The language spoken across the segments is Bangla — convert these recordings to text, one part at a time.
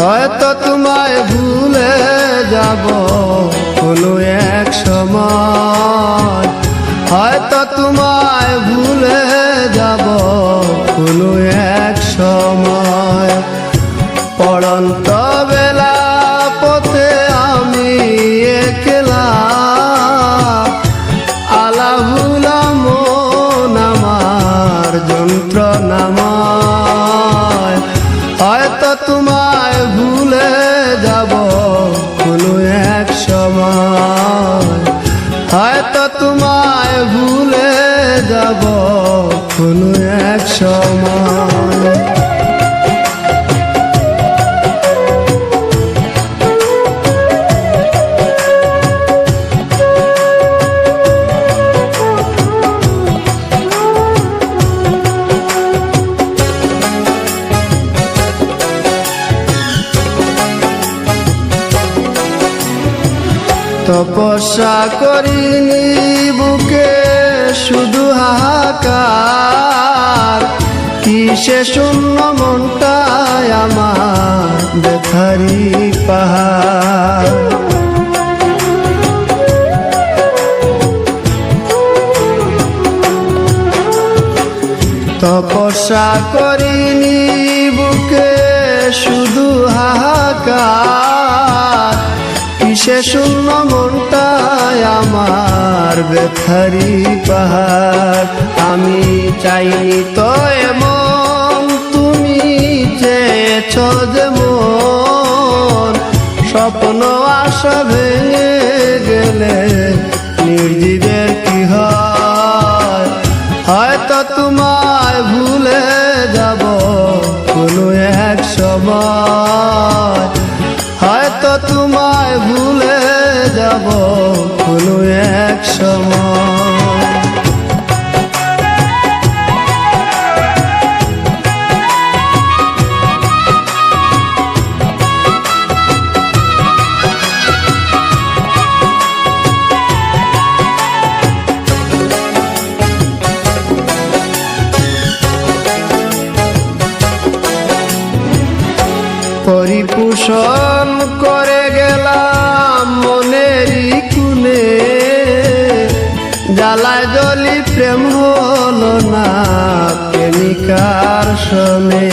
হয়তো তোমায় ভুলে যাব কোনো এক সময়, হয়তো তোমায় ভুলে যাব কোনো এক সময়। পড়ন্ত বেলা পথে আমি একলা, আলা ভুলা মন আমার যন্ত্রণাময়। হয়তো তোমায় ভুলে যাব কোনো এক সময়, হয়তো তোমায় ভুলে যাব কোনো এক সময়। তপস্যা করিনি বুকে শুধু হাহাকার, কিসে শূন্য মনটায় আমার ব্যথারি পাহাড়। তপস্যা করিনি বুকে শুধু হাহাকার, কিসে শূন্য মনটায় আমার ব্যথারি পাহাড়। আমি চাইনি তো এমন, তুমি চেয়েছ যেমন, স্বপ্ন আশা ভেঙে গেলে নির্জীবের কি হয়। হয়তো তোমায় ভুলে যাব কোনো এক সময়, হয়তো তোমায় ভুলে যাব কোনো এক সময়। পরিপোষণ করে গেলাম মনেরই কুনে, জ্বালায় জ্বলি প্রেম হলো না প্রেমিকার শোনে।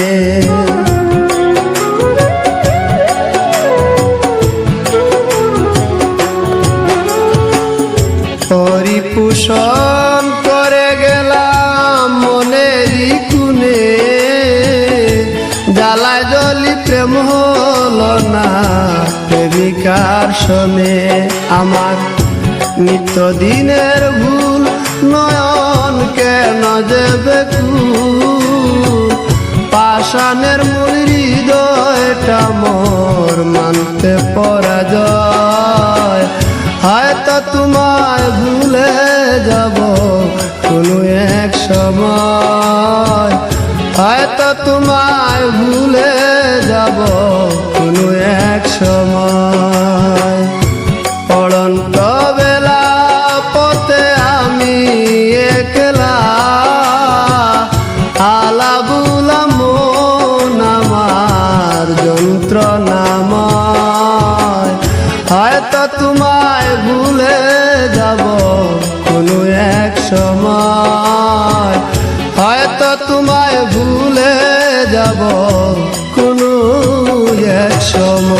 পরিপোষণ করে গেলাম মনেরই কুনে, জ্বালায় জ্বলি প্রেম হলো না প্রেমিকার শোনে। আমার নিত্যদিনের ভুল নয়ন কেন যে বেকুল, পাষাণের মূল হৃদয়টা মোর মানতে পরাজয়। হয়তো তোমায় ভুলে যাব কোনো এক সময়, হয়তো তোমায় ভুলে যাব কোনো এক সময়। পড়ন্ত বেলা পথে আমি একলা, আলা বুলা মন আমার যন্ত্রণাময়। হয়তো তোমায় ভুলে যাব কোনো এক সময়, হয়তো তোমায় ভুলে যাব কোনো এক সময়।